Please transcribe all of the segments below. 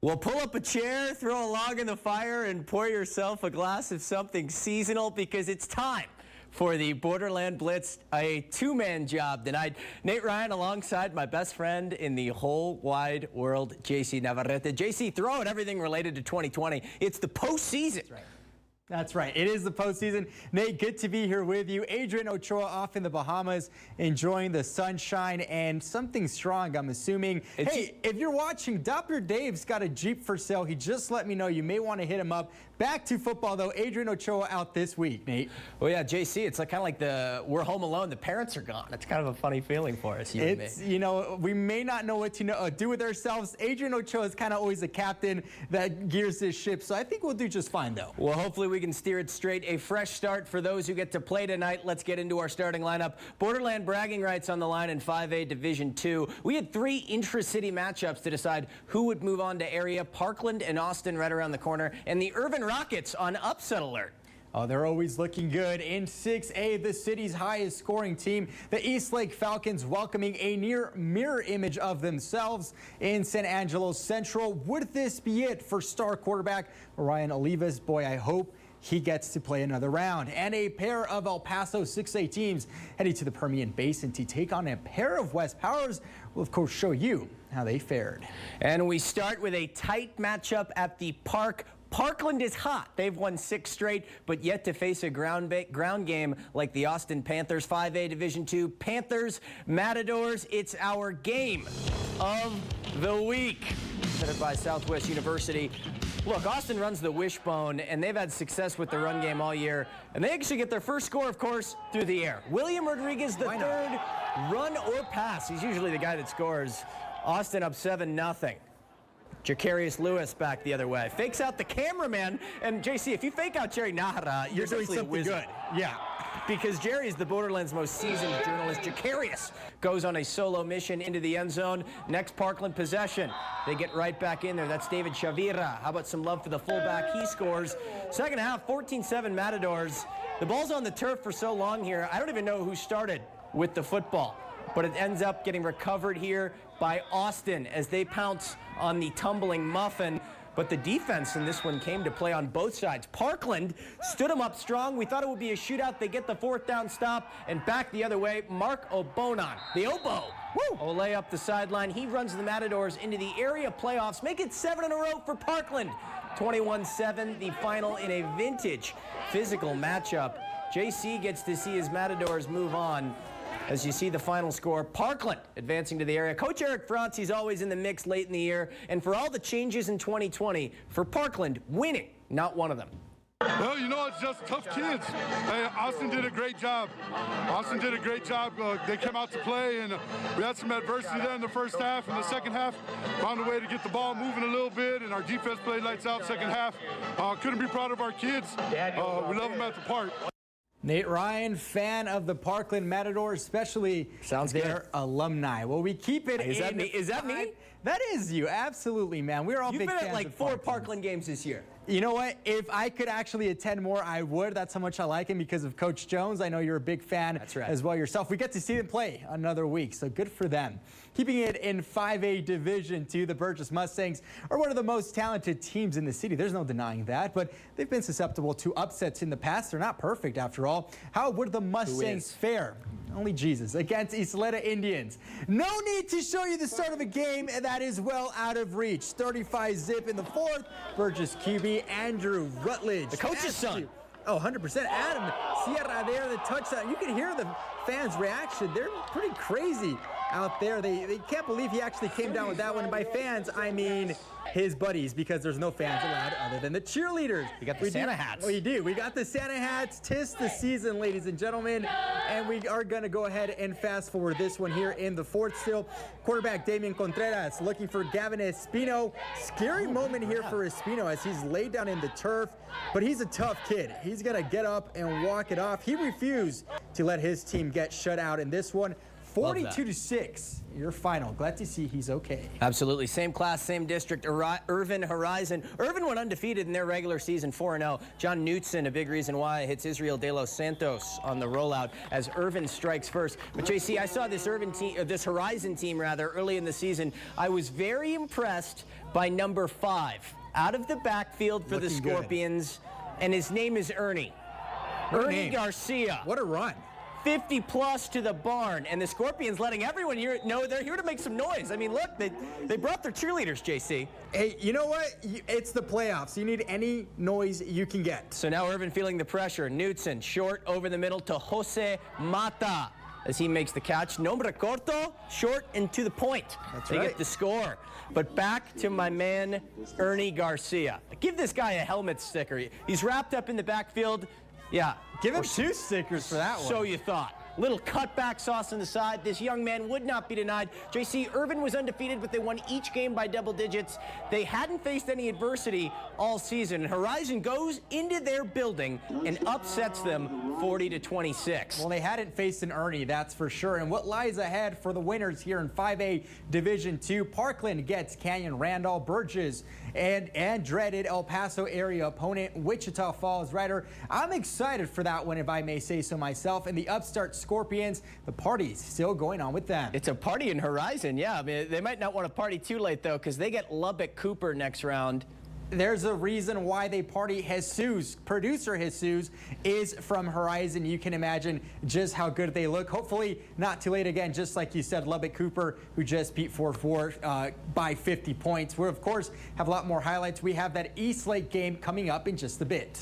Well, pull up a chair, throw a log in the fire, and pour yourself a glass of something seasonal because it's time for the Borderland Blitz, a two-man job tonight. Nate Ryan alongside my best friend in the whole wide world, JC Navarrete. JC, throw out everything related to 2020. It's the postseason. That's right. That's right. It is the postseason. Nate, good to be here with you. Adrian Ochoa off in the Bahamas, enjoying the sunshine and something strong, I'm assuming. Hey, if you're watching, Doppler Dave's got a Jeep for sale. He just let me know you may want to hit him up. Back to football, though. Adrian Ochoa out this week, Nate. Well, yeah, JC, it's like kind of like we're home alone. The parents are gone. It's kind of a funny feeling for us, you and me. You know, we may not know what to do with ourselves. Adrian Ochoa is kind of always the captain that gears this ship, so I think we'll do just fine, though. Well, hopefully we can steer it straight. A fresh start for those who get to play tonight. Let's get into our starting lineup. Borderland bragging rights on the line in 5A Division II. We had 3 intra-city matchups to decide who would move on to area. Parkland and Austin right around the corner, and the Irvin Rockets on upset alert. Oh, they're always looking good. In 6A, the city's highest scoring team, the Eastlake Falcons, welcoming a near mirror image of themselves in San Angelo Central. Would this be it for star quarterback Ryan Olivas? Boy, I hope he gets to play another round. And a pair of El Paso 6A teams heading to the Permian Basin to take on a pair of West Powers. We'll, of course, show you how they fared. And we start with a tight matchup at the Park. Parkland is hot. They've won 6 straight, but yet to face a ground game like the Austin Panthers. 5A Division II, Panthers, Matadors. It's our game of the week. Presented by Southwest University. Look, Austin runs the wishbone, and they've had success with the run game all year. And they actually get their first score, of course, through the air. William Rodriguez, the third, run or pass. He's usually the guy that scores. Austin up 7-0. Jacarius Lewis back the other way. Fakes out the cameraman. And, JC, if you fake out Jerry Nahara, you're doing something good. Yeah. Because Jerry is the Borderlands' most seasoned journalist. Jacarius goes on a solo mission into the end zone. Next Parkland possession. They get right back in there. That's David Chavira. How about some love for the fullback? He scores. Second half, 14-7 Matadors. The ball's on the turf for so long here, I don't even know who started with the football. But it ends up getting recovered here by Austin as they pounce on the tumbling Muffin. But the defense in this one came to play on both sides. Parkland stood them up strong. We thought it would be a shootout. They get the 4th down stop and back the other way. Mark Obonon, the Obo. Woo! Ole up the sideline. He runs the Matadors into the area playoffs. Make it 7 in a row for Parkland. 21-7, the final in a vintage physical matchup. JC gets to see his Matadors move on. As you see the final score, Parkland advancing to the area. Coach Eric Franz, he's always in the mix late in the year. And for all the changes in 2020, for Parkland, winning, not one of them. Well, you know, it's just tough kids. Hey, Austin did a great job. Austin did a great job. They came out to play, and we had some adversity there in the first half. In the second half, found a way to get the ball moving a little bit, and our defense played lights out second half. Couldn't be proud of our kids. We love them at the park. Nate Ryan, fan of the Parkland Matadors, especially their alumni. Well, we keep it. Is that me? Is that me? That is you, absolutely, man. We're all big fans. You've been at like 4 Parkland games this year. You know what? If I could actually attend more, I would. That's how much I like him because of Coach Jones. I know you're a big fan as well yourself. We get to see them play another week, so good for them. Keeping it in 5A Division II, the Burgess Mustangs are one of the most talented teams in the city. There's no denying that, but they've been susceptible to upsets in the past. They're not perfect after all. How would the Mustangs fare? Only Jesus against Isleta Indians. No need to show you the start of a game that is well out of reach. 35-zip in the 4th. Burgess QB Andrew Rutledge, the coach's son. Oh, 100%. Adam Sierra there, the touchdown. You can hear the fans' reaction. They're pretty crazy out there. They can't believe he actually came down with that one. And by fans, I mean his buddies, because there's no fans allowed other than the cheerleaders. We got the Santa hats. We do. We got the Santa hats. 'Tis the season, ladies and gentlemen. And we are going to go ahead and fast forward this one here in the 4th still. Quarterback Damian Contreras looking for Gavin Espino. Scary moment here for Espino as he's laid down in the turf. But he's a tough kid. He's going to get up and walk it off. He refused to let his team get shut out in this one. 42-6, your final. Glad to see he's okay. Absolutely. Same class, same district. Irvin Horizon. Irvin went undefeated in their regular season, 4-0. John Knutson, a big reason why, hits Israel de los Santos on the rollout as Irvin strikes first. But JC, I saw this this Horizon team early in the season. I was very impressed by number 5 out of the backfield for the Scorpions, and his name is Ernie. Ernie Garcia. What a run. 50-plus to the barn, and the Scorpions letting everyone know they're here to make some noise. I mean, look, they brought their cheerleaders, JC. Hey, you know what? It's the playoffs. You need any noise you can get. So now Irvin feeling the pressure. Knutson, short over the middle to Jose Mata as he makes the catch. Nombre corto, short and to the point. That's they right. get the score. But back to my man, Ernie Garcia. Give this guy a helmet sticker. He's wrapped up in the backfield. Yeah. Give him 2 stickers for that one. So you thought. Little cutback sauce on the side. This young man would not be denied. JC, Irvin was undefeated, but they won each game by double digits. They hadn't faced any adversity all season. Horizon goes into their building and upsets them 40-26. Well, they hadn't faced an Ernie, that's for sure. And what lies ahead for the winners here in 5A Division II? Parkland gets Canyon Randall, Burgess, and dreaded El Paso area opponent Wichita Falls Rider. I'm excited for that one, if I may say so myself. And the upstart Scorpions, the party's still going on with them. It's a party in Horizon, yeah. I mean, they might not want to party too late, though, because they get Lubbock Cooper next round. There's a reason why they party. Jesus, producer Jesus, is from Horizon. You can imagine just how good they look. Hopefully not too late again, just like you said, Lubbock Cooper, who just beat 4-4 by 50 points. We'll, of course, have a lot more highlights. We have that Eastlake game coming up in just a bit.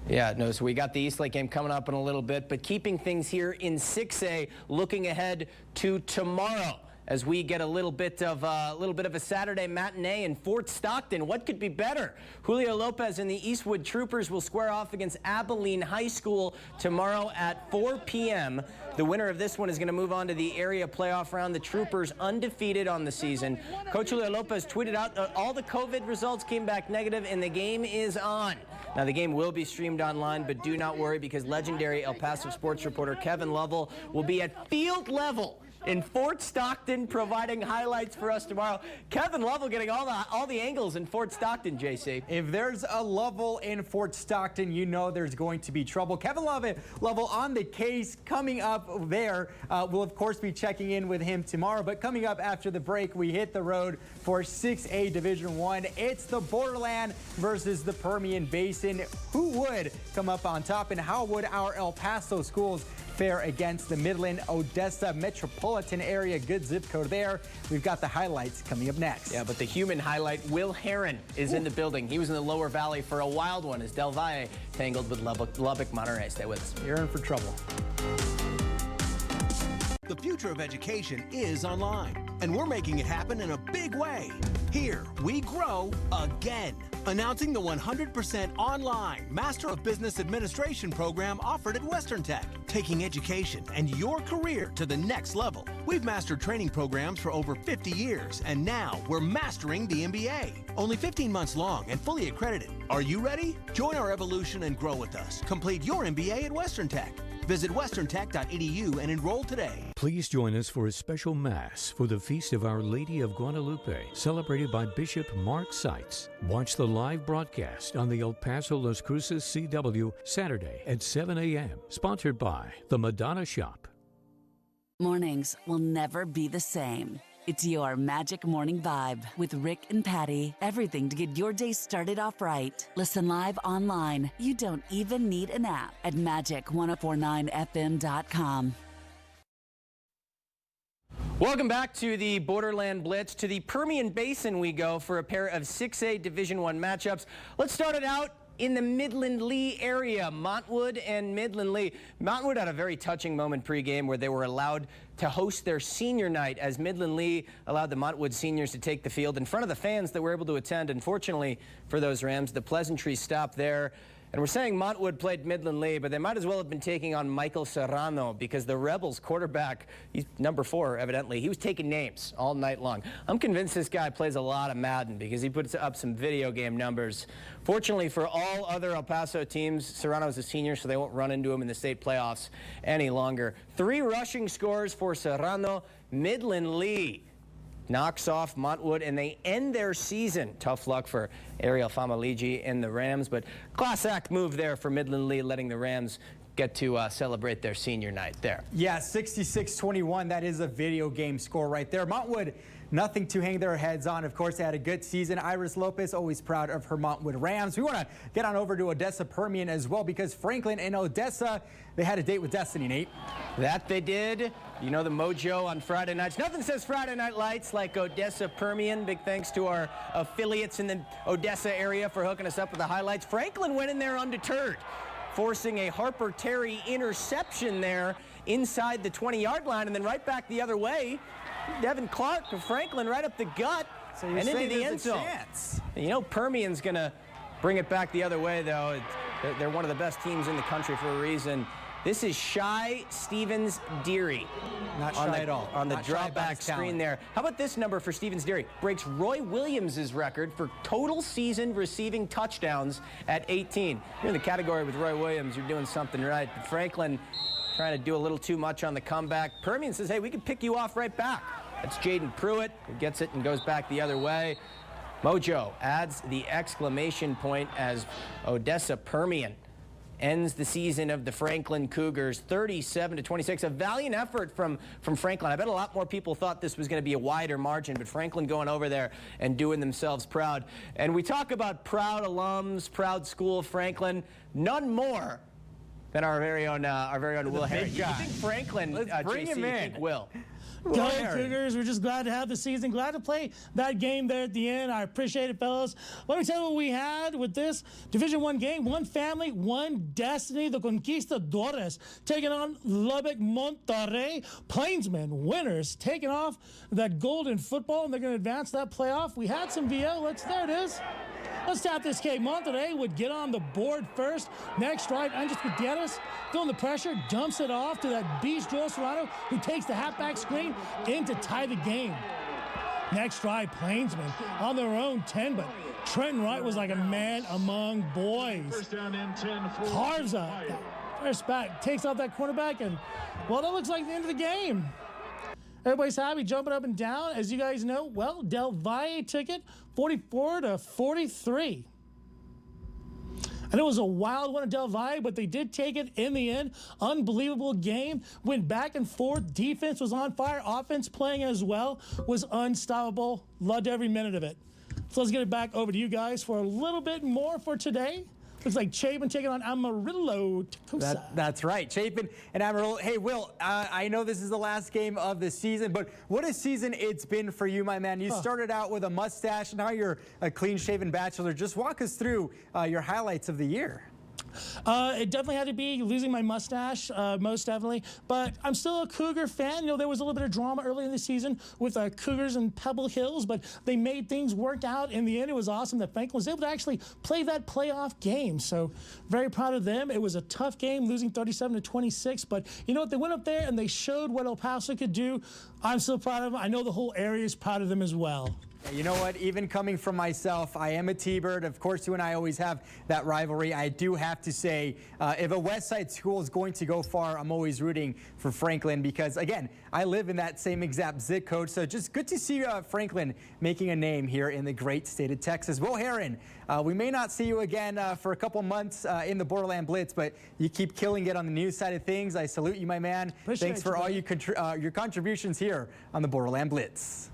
Yeah, no, so we got the Eastlake game coming up in a little bit, but keeping things here in 6A, looking ahead to tomorrow as we get a little bit of a Saturday matinee in Fort Stockton. What could be better? Julio Lopez and the Eastwood Troopers will square off against Abilene High School tomorrow at 4 p.m. The winner of this one is going to move on to the area playoff round. The Troopers undefeated on the season. Coach Julio Lopez tweeted out that all the COVID results came back negative and the game is on. Now, the game will be streamed online, but do not worry because legendary El Paso sports reporter Kevin Lovell will be at field level in Fort Stockton providing highlights for us tomorrow. Kevin Lovell getting all the angles in Fort Stockton, JC. If there's a Lovell in Fort Stockton, you know there's going to be trouble. Kevin Lovell on the case coming up there. We'll, of course, be checking in with him tomorrow. But coming up after the break, we hit the road for 6A Division I. It's the Borderland versus the Permian Basin. Who would come up on top, and how would our El Paso schools fare against the Midland Odessa metropolitan area? Good zip code there. We've got the highlights coming up next. Yeah, but the human highlight, Will Heron, is in the building. He was in the lower valley for a wild one as Del Valle tangled with Lubbock Monterey. Stay with us. You're in for trouble. The future of education is online, and we're making it happen in a big way. Here, we grow again. Announcing the 100% online Master of Business Administration program offered at Western Tech, taking education and your career to the next level. We've mastered training programs for over 50 years, and now we're mastering the MBA. Only 15 months long and fully accredited. Are you ready? Join our evolution and grow with us. Complete your MBA at Western Tech. Visit westerntech.edu and enroll today. Please join us for a special Mass for the Feast of Our Lady of Guadalupe, celebrated by Bishop Mark Seitz. Watch the live broadcast on the El Paso Las Cruces CW Saturday at 7 a.m., sponsored by the Madonna Shop. Mornings will never be the same. It's your Magic Morning Vibe with Rick and Patty. Everything to get your day started off right. Listen live online. You don't even need an app at magic1049fm.com. Welcome back to the Borderland Blitz. To the Permian Basin we go for a pair of 6A Division I matchups. Let's start it out in the Midland Lee area, Montwood and Midland Lee. Montwood had a very touching moment pregame where they were allowed to host their senior night as Midland Lee allowed the Montwood seniors to take the field in front of the fans that were able to attend. Unfortunately for those Rams, the pleasantries stopped there And we're saying Montwood played Midland Lee, but they might as well have been taking on Michael Serrano because the Rebels quarterback, he's number 4, evidently, he was taking names all night long. I'm convinced this guy plays a lot of Madden because he puts up some video game numbers. Fortunately for all other El Paso teams, Serrano's a senior, so they won't run into him in the state playoffs any longer. 3 rushing scores for Serrano. Midland Lee knocks off Montwood, and they end their season. Tough luck for Ariel Famaligi and the Rams, but class act move there for Midland Lee, letting the Rams get to celebrate their senior night there. Yeah, 66-21. That is a video game score right there. Montwood, nothing to hang their heads on. Of course, they had a good season. Iris Lopez, always proud of her Montwood Rams. We want to get on over to Odessa Permian as well because Franklin and Odessa, they had a date with Destiny, Nate. That they did. You know the mojo on Friday nights. Nothing says Friday Night Lights like Odessa Permian. Big thanks to our affiliates in the Odessa area for hooking us up with the highlights. Franklin went in there undeterred, forcing a Harper Terry interception there inside the 20-yard line, and then right back the other way. Devin Clark to Franklin right up the gut and into the end zone. You know Permian's going to bring it back the other way, though. They're one of the best teams in the country for a reason. This is Shy Stevens Deary. Not shy at all. On the drawback screen there. How about this number for Stevens Deary? Breaks Roy Williams' record for total season receiving touchdowns at 18. You're in the category with Roy Williams. You're doing something right. But Franklin trying to do a little too much on the comeback. Permian says, hey, we can pick you off right back. That's Jaden Pruitt who gets it and goes back the other way. Mojo adds the exclamation point as Odessa Permian ends the season of the Franklin Cougars 37-26. A valiant effort from Franklin. I bet a lot more people thought this was going to be a wider margin, but Franklin going over there and doing themselves proud. And we talk about proud alums, proud school, Franklin. None more than our very own Will Harry. You think Franklin, Let's bring him in. Think Will? Go ahead, Cougars. We're just glad to have the season. Glad to play that game there at the end. I appreciate it, fellas. Let me tell you what we had with this Division I game. One family, one destiny. The Conquistadores taking on Lubbock Monterrey. Plainsmen, winners, taking off that golden football, and they're going to advance that playoff. We had some VO. There it is. Let's tap this K. Monterrey would get on the board first. Next drive, Andres Gutierrez feeling the pressure, dumps it off to that beast Joe Serrano, who takes the halfback screen in to tie the game. Next drive, Plainsmen on their own 10, but Trenton Wright was like a man among boys. First down and 10 for carves up. First back, takes off that cornerback, and, well, that looks like the end of the game. Everybody's happy, jumping up and down. As you guys know, well, Del Valle took it 44-43. And it was a wild one at Del Valle, but they did take it in the end. Unbelievable game. Went back and forth. Defense was on fire. Offense playing as well. Was unstoppable. Loved every minute of it. So let's get it back over to you guys for a little bit more for today. Looks like Chapin taking on Amarillo. That's right, Chapin and Amarillo. Hey, Will, I know this is the last game of the season, but what a season it's been for you, my man. You started out with a mustache, now you're a clean-shaven bachelor. Just walk us through your highlights of the year. It definitely had to be losing my mustache, most definitely. But I'm still a Cougar fan. You know, there was a little bit of drama early in the season with Cougars and Pebble Hills, but they made things work out. In the end, it was awesome that Franklin was able to actually play that playoff game. So very proud of them. It was a tough game, losing 37-26. But you know what? They went up there and they showed what El Paso could do. I'm still proud of them. I know the whole area is proud of them as well. You know what? Even coming from myself, I am a T-Bird. Of course, you and I always have that rivalry. I do have to say, if a West Side school is going to go far, I'm always rooting for Franklin because, again, I live in that same exact zip code. So just good to see Franklin making a name here in the great state of Texas. Will Heron, we may not see you again for a couple months in the Borderland Blitz, but you keep killing it on the news side of things. I salute you, my man. Thanks for all your contributions here on the Borderland Blitz.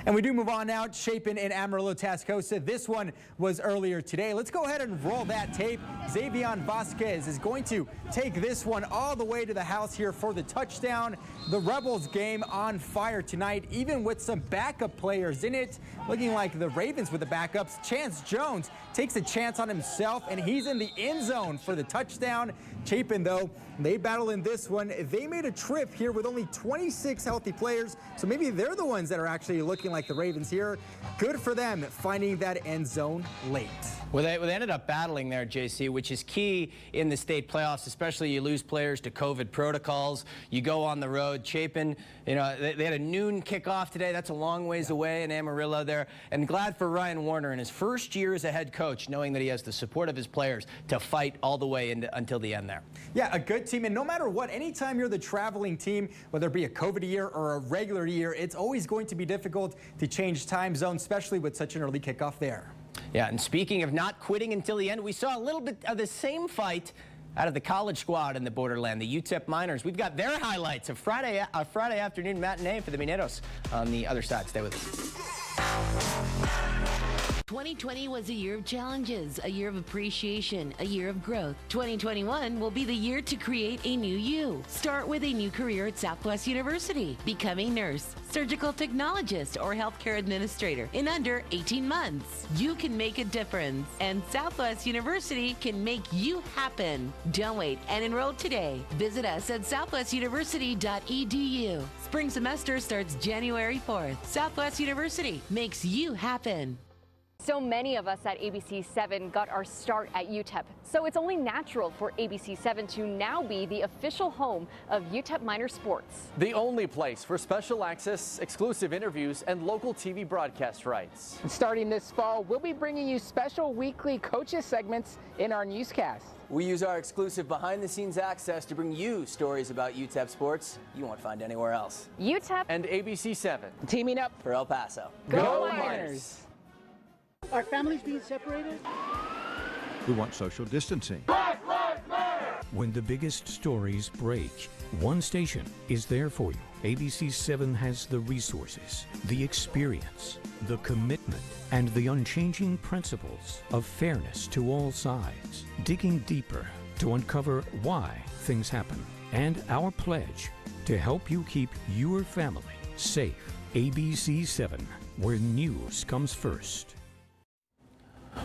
And we do move on now. Chapin and Amarillo Tascosa. This one was earlier today. Let's go ahead and roll that tape. Xavion Vasquez is going to take this one all the way to the house here for the touchdown. The Rebels game on fire tonight, even with some backup players in it. Looking like the Ravens with the backups. Chance Jones takes a chance on himself, and he's in the end zone for the touchdown. Chapin, though, they battle in this one. They made a trip here with only 26 healthy players, so maybe they're the ones that are actually looking like the Ravens here. Good for them finding that end zone late. Well, they ended up battling there, JC, which is key in the state playoffs, especially you lose players to COVID protocols. You go on the road. Chapin, you know, they had a noon kickoff today. That's a long ways away in Amarillo there. And glad for Ryan Warner in his first year as a head coach, knowing that he has the support of his players to fight all the way until the end there. Yeah, a good team. And no matter what, anytime you're the traveling team, whether it be a COVID year or a regular year, it's always going to be difficult to change time zones, especially with such an early kickoff there. Yeah, and speaking of not quitting until the end, we saw a little bit of the same fight out of the college squad in the Borderland, the UTEP Miners. We've got their highlights of Friday afternoon matinee for the Mineros on the other side. Stay with us. 2020 was a year of challenges, a year of appreciation, a year of growth. 2021 will be the year to create a new you. Start with a new career at Southwest University. Become a nurse, surgical technologist, or healthcare administrator in under 18 months. You can make a difference, and Southwest University can make you happen. Don't wait and enroll today. Visit us at southwestuniversity.edu. Spring semester starts January 4th. Southwest University makes you happen. So many of us at ABC7 got our start at UTEP, so it's only natural for ABC7 to now be the official home of UTEP Minor Sports. The only place for special access, exclusive interviews, and local TV broadcast rights. Starting this fall, we'll be bringing you special weekly coaches segments in our newscast. We use our exclusive behind-the-scenes access to bring you stories about UTEP sports you won't find anywhere else. UTEP and ABC7 teaming up for El Paso. Go Miners! Are families being separated? We want social distancing. Black Lives Matter! When the biggest stories break, one station is there for you. ABC7 has the resources, the experience, the commitment, and the unchanging principles of fairness to all sides, digging deeper to uncover why things happen, and our pledge to help you keep your family safe. ABC7, where news comes first.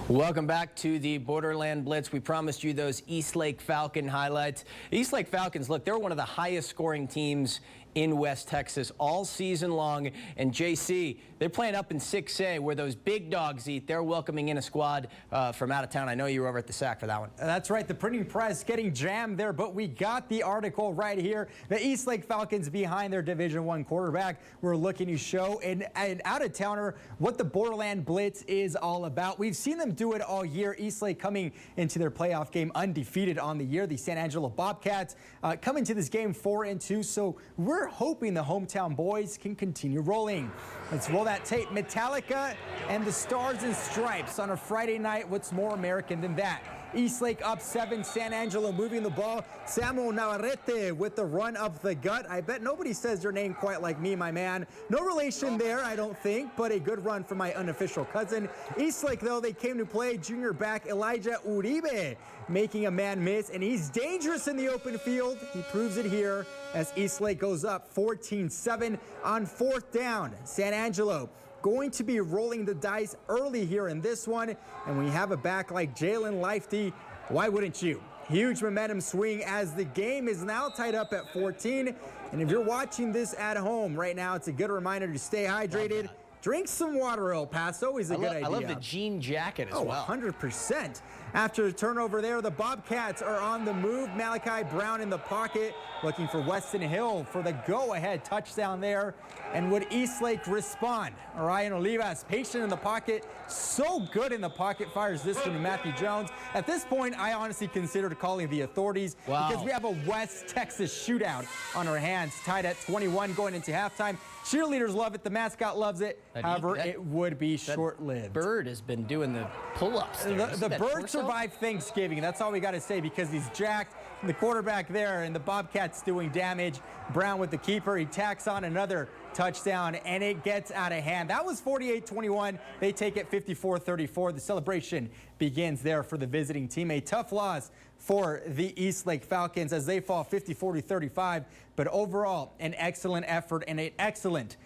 Welcome back to the Borderland Blitz. We promised you those Eastlake Falcon highlights. Eastlake Falcons, look, they're one of the highest scoring teams in West Texas all season long. And JC, they're playing up in 6A where those big dogs eat. They're welcoming in a squad from out of town. I know you were over at the SAC for that one. That's right. The printing press getting jammed there, but we got the article right here. The Eastlake Falcons behind their Division I quarterback. We're looking to show an out-of-towner what the Borderland Blitz is all about. We've seen them do it all year. Eastlake coming into their playoff game undefeated on the year. The San Angelo Bobcats coming to this game 4-2. So we're hoping the hometown boys can continue rolling. Let's roll that tape. Metallica and the Stars and Stripes on a Friday night. What's more American than that? Eastlake up 7, San Angelo moving the ball. Samuel Navarrete with the run of the gut. I bet nobody says your name quite like me, my man. No relation there, I don't think, but a good run from my unofficial cousin. Eastlake, though, they came to play. Junior back Elijah Uribe making a man miss, and he's dangerous in the open field. He proves it here as Eastlake goes up 14-7 on 4th down. San Angelo going to be rolling the dice early here in this one, and when you have a back like Jalen Lifety, why wouldn't you? Huge momentum swing as the game is now tied up at 14, and if you're watching this at home right now, it's a good reminder to stay hydrated. Drink some water, El Paso is a good idea. I love the jean jacket as well. 100%. After the turnover there, the Bobcats are on the move. Malachi Brown in the pocket, looking for Weston Hill for the go-ahead touchdown there. And would Eastlake respond? Ryan Olivas, patient in the pocket, so good in the pocket, fires this one to Matthew Jones. At this point, I honestly considered calling the authorities because we have a West Texas shootout on our hands, tied at 21 going into halftime. Cheerleaders love it. The mascot loves it. However, it would be short-lived. Bird has been doing the pull-ups there. The Bird survived Thanksgiving. That's all we got to say because he's jacked. And the quarterback there and the Bobcats doing damage. Brown with the keeper. He tacks on another touchdown, and it gets out of hand. That was 48-21. They take it 54-34. The celebration begins there for the visiting team. A tough loss for the Eastlake Falcons as they fall 54-35. But overall, an excellent effort and an excellent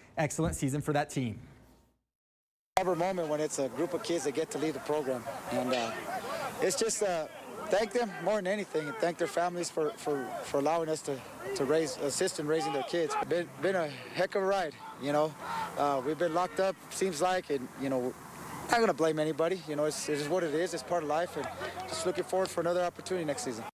season for that team. Every moment when it's a group of kids that get to lead the program, and it's just thank them more than anything, and thank their families for allowing us to assist in raising their kids. Been a heck of a ride, you know. We've been locked up, seems like, and you know, I'm not going to blame anybody. You know, it is what it is. It's part of life, and just looking forward for another opportunity next season.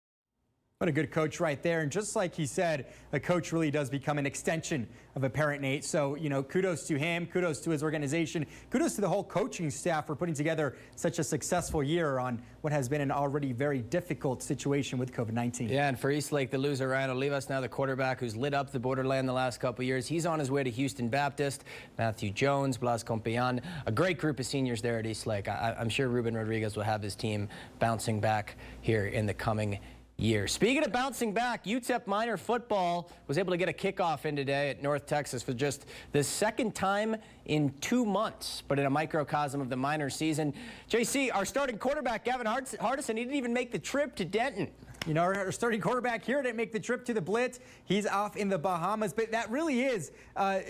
What a good coach right there. And just like he said, a coach really does become an extension of a parent, Nate. So, you know, kudos to him, kudos to his organization, kudos to the whole coaching staff for putting together such a successful year on what has been an already very difficult situation with COVID-19. Yeah, and for Eastlake, the loser, Ryan Olivas, now the quarterback who's lit up the Borderland the last couple of years. He's on his way to Houston Baptist. Matthew Jones, Blas Compean, a great group of seniors there at Eastlake. I'm sure Ruben Rodriguez will have his team bouncing back here in the coming year. Speaking of bouncing back, UTEP minor football was able to get a kickoff in today at North Texas for just the second time in 2 months, but in a microcosm of the minor season. JC, our starting quarterback, Gavin Hardison, he didn't even make the trip to Denton. You know, our starting quarterback here didn't make the trip to the Blitz. He's off in the Bahamas, but that really is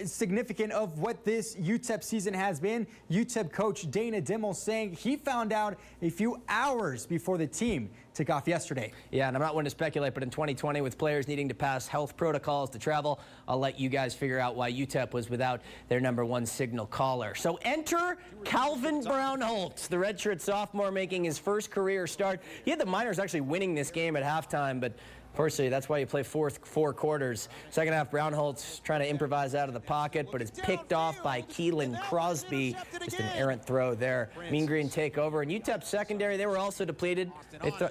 significant of what this UTEP season has been. UTEP coach Dana Dimmel saying he found out a few hours before the team took off yesterday. Yeah, and I'm not one to speculate, but in 2020, with players needing to pass health protocols to travel, I'll let you guys figure out why UTEP was without their #1 signal caller. So enter Calvin Brownholtz, the redshirt sophomore making his first career start. He had the Miners actually winning this game at halftime, but unfortunately, that's why you play four quarters. Second half, Brownholtz trying to improvise out of the pocket, but is picked off by Keelan Crosby. Just an errant throw there. Mean Green take over. And UTEP secondary, they were also depleted.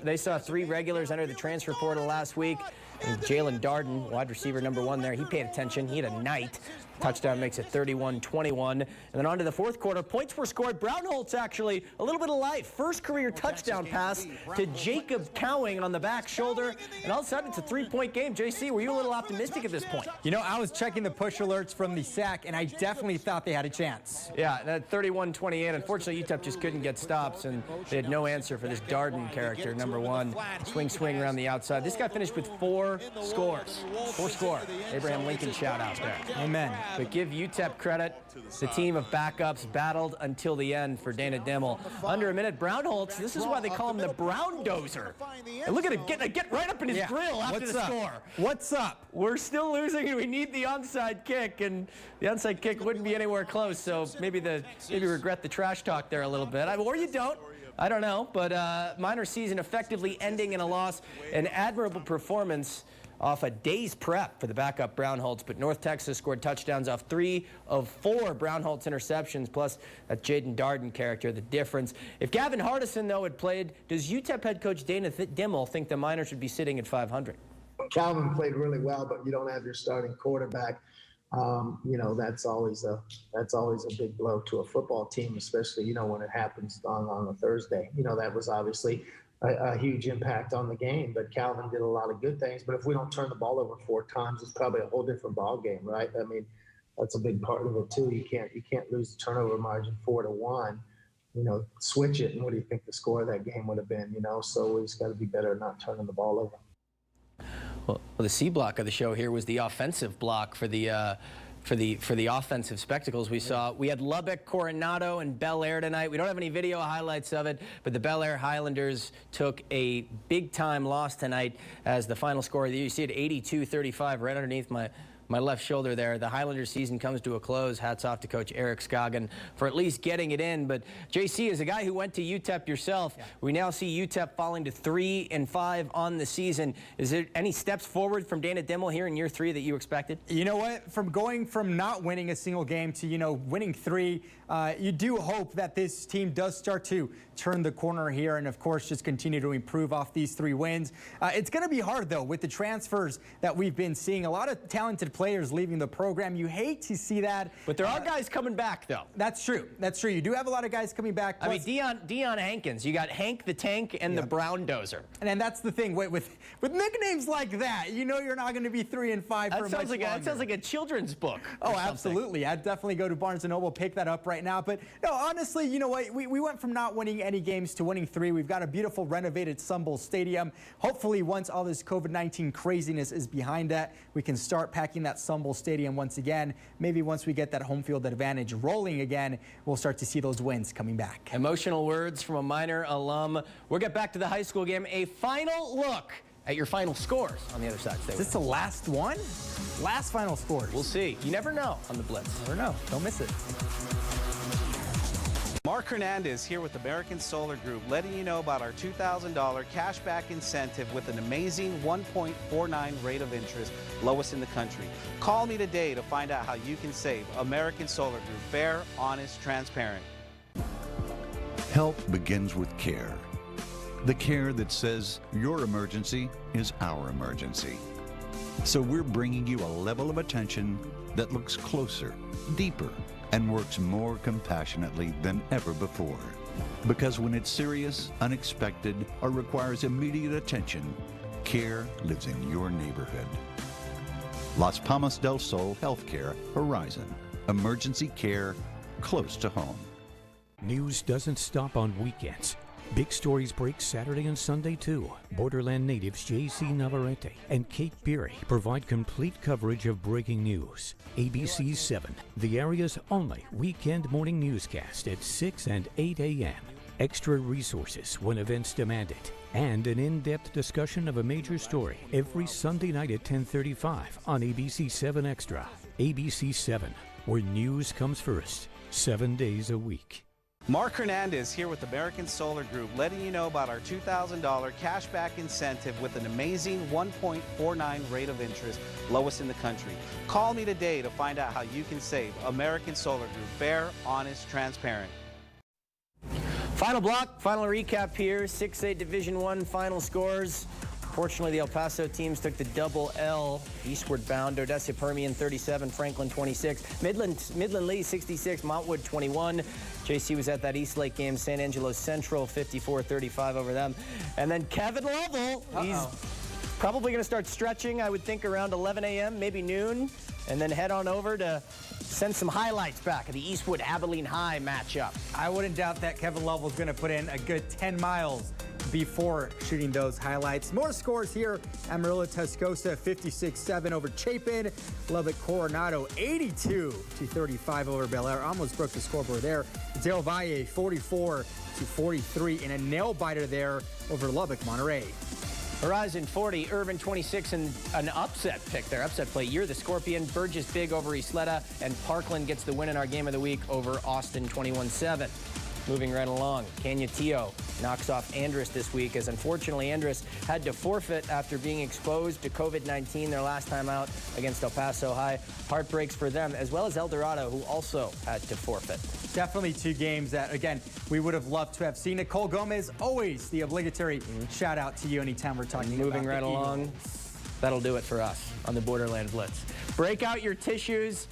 They saw 3 regulars enter the transfer portal last week. And Jalen Darden, wide receiver #1 there, he paid attention. He had a night. Touchdown makes it 31-21. And then on to the fourth quarter. Points were scored. Brownholtz actually a little bit of life. First career touchdown pass to Jacob Cowing on the back shoulder. And all of a sudden, it's a 3-point game. JC, were you a little optimistic at this point? You know, I was checking the push alerts from the sack, and I definitely thought they had a chance. Yeah, that 31-28. Unfortunately, UTEP just couldn't get stops, and they had no answer for this Darden character, #1. Swing around the outside. This guy finished with 4 scores. 4 score. Abraham Lincoln shout out there. Amen. But give UTEP credit. The team of backups battled until the end for Dana Dimmel. Under a minute, Brownholtz, this is why they call him the Brown Dozer. And look at him get right up in his grill after the score. What's up? We're still losing and we need the onside kick, and the onside kick wouldn't be anywhere close, so maybe regret the trash talk there a little bit. Or you don't. I don't know, but minor season effectively ending in a loss. An admirable performance off a day's prep for the backup Brownholtz, but North Texas scored touchdowns off 3 of 4 Brownholtz interceptions, plus that Jaden Darden character, the difference. If Gavin Hardison, though, had played, does UTEP head coach Dana Dimmel think the Miners should be sitting at 500? Calvin played really well, but you don't have your starting quarterback. You know, that's always a big blow to a football team, especially, you know, when it happens on a Thursday. You know, that was obviously a huge impact on the game, but Calvin did a lot of good things. But if we don't turn the ball over 4 times, it's probably a whole different ball game, right? I mean, that's a big part of it too. You can't lose the turnover margin 4-1. You know, switch it, and what do you think the score of that game would have been? You know, so we just got to be better at not turning the ball over. Well, the C block of the show here was the offensive block for the offensive spectacles we saw. We had Lubbock, Coronado, and Bel Air tonight. We don't have any video highlights of it, but the Bel Air Highlanders took a big-time loss tonight as the final score. You see it 82-35 right underneath my left shoulder there. The Highlanders season comes to a close. Hats off to Coach Eric Scoggin for at least getting it in. But JC, as a guy who went to UTEP yourself, we now see UTEP falling to 3-5 on the season. Is there any steps forward from Dana Dimmel here in year 3 that you expected? You know what? From going from not winning a single game to, you know, winning 3, you do hope that this team does start to turn the corner here and, of course, just continue to improve off these 3 wins. It's going to be hard, though, with the transfers that we've been seeing. A lot of talented players leaving the program. You hate to see that. But there are guys coming back, though. That's true. That's true. You do have a lot of guys coming back. I mean, Deion Hankins. You got Hank the Tank and the Brown Dozer. And that's the thing. With nicknames like that, you know you're not going to be 3-5 for much longer. That sounds like a children's book. Oh, absolutely. I'd definitely go to Barnes & Noble, pick that up right now. But no, honestly, you know what? We went from not winning any games to winning 3. We've got a beautiful renovated Sun Bowl Stadium. Hopefully, once all this COVID-19 craziness is behind that, we can start packing that Sun Bowl Stadium once again. Maybe once we get that home field advantage rolling again, we'll start to see those wins coming back. Emotional words from a Miner alum. We'll get back to the high school game. A final look at your final scores on the other side. Is this the last one? Last final scores. We'll see. You never know on the Blitz. Never know. Don't miss it. Mark Hernandez here with American Solar Group, letting you know about our $2,000 cashback incentive with an amazing 1.49 rate of interest, lowest in the country. Call me today to find out how you can save. American Solar Group, fair, honest, transparent. Help begins with care. The care that says your emergency is our emergency. So we're bringing you a level of attention that looks closer, deeper, and works more compassionately than ever before. Because when it's serious, unexpected, or requires immediate attention, care lives in your neighborhood. Las Palmas del Sol Healthcare Horizon. Emergency care close to home. News doesn't stop on weekends. Big stories break Saturday and Sunday too. Borderland natives J.C. Navarrete and Kate Beery provide complete coverage of breaking news. ABC 7, the area's only weekend morning newscast at 6 and 8 a.m. Extra resources when events demand it. And an in-depth discussion of a major story every Sunday night at 10:35 on ABC 7 Extra. ABC 7, where news comes first, 7 days a week. Mark Hernandez here with American Solar Group, letting you know about our $2,000 cashback incentive with an amazing 1.49 rate of interest, lowest in the country. Call me today to find out how you can save. American Solar Group, fair, honest, transparent. Final block, final recap here. 6A Division I final scores. Fortunately, the El Paso teams took the double L eastward bound. Odessa Permian 37, Franklin 26, Midland Lee 66, Montwood 21. JC was at that East Lake game. San Angelo Central 54-35 over them. And then Kevin Lovell, he's probably going to start stretching, I would think, around 11 a.m., maybe noon, and then head on over to send some highlights back of the Eastwood-Abilene High matchup. I wouldn't doubt that Kevin Lovell's going to put in a good 10 miles before shooting those highlights. More scores here. Amarillo Tascosa 56-7 over Chapin. Lubbock Coronado 82-35 over Bel Air. Almost broke the scoreboard there. Del Valle 44-43 in a nail biter there over Lubbock Monterey. Horizon 40, Irvin 26, and an upset pick there. Upset play. You're the Scorpion. Burgess big over Isleta, and Parkland gets the win in our game of the week over Austin 21-7. Moving right along, Cañutillo knocks off Andress this week, as unfortunately Andress had to forfeit after being exposed to COVID-19 their last time out against El Paso High. Heartbreaks for them, as well as El Dorado, who also had to forfeit. Definitely two games that, again, we would have loved to have seen. Nicole Gomez, always the obligatory shout out to you anytime we're talking about Moving right along, that'll do it for us on the Borderland Blitz. Break out your tissues.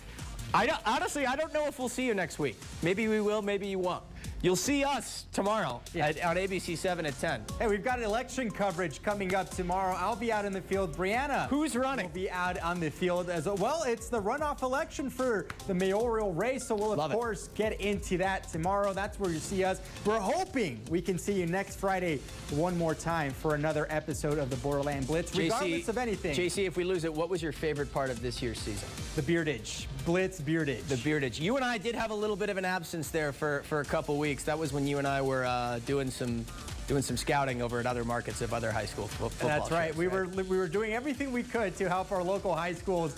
Honestly, I don't know if we'll see you next week. Maybe we will, maybe you won't. You'll see us tomorrow on ABC 7 at 10. Hey, we've got election coverage coming up tomorrow. I'll be out in the field. Brianna. Who's running? Will be out on the field as well. It's the runoff election for the mayoral race, so we'll, of course, get into that tomorrow. That's where you see us. We're hoping we can see you next Friday one more time for another episode of the Borderland Blitz, regardless of anything. JC, if we lose it, what was your favorite part of this year's season? The beardage. Blitz beardage. The beardage. You and I did have a little bit of an absence there for a couple weeks. That was when you and I were doing some scouting over at other markets of other high school football. That's right. Shows, we were doing everything we could to help our local high schools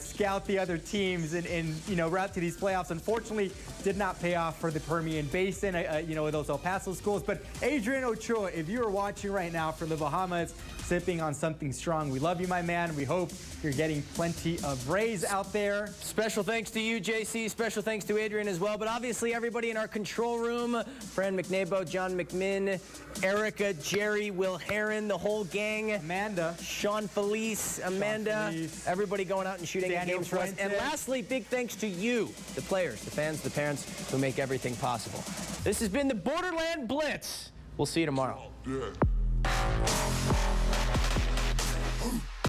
scout the other teams and route to these playoffs. Unfortunately, did not pay off for the Permian Basin, those El Paso schools. But Adrian Ochoa, if you are watching right now from the Bahamas, sipping on something strong, we love you, my man. We hope you're getting plenty of rays out there. Special thanks to you, JC. Special thanks to Adrian as well. But obviously, everybody in our control room, Fran McNabo, John McMinn, Erica, Jerry, Will Heron, the whole gang. Amanda. Sean Felice, Amanda. Everybody going out and shooting games for us. And lastly, big thanks to you, the players, the fans, the parents who make everything possible. This has been the Borderland Blitz. We'll see you tomorrow.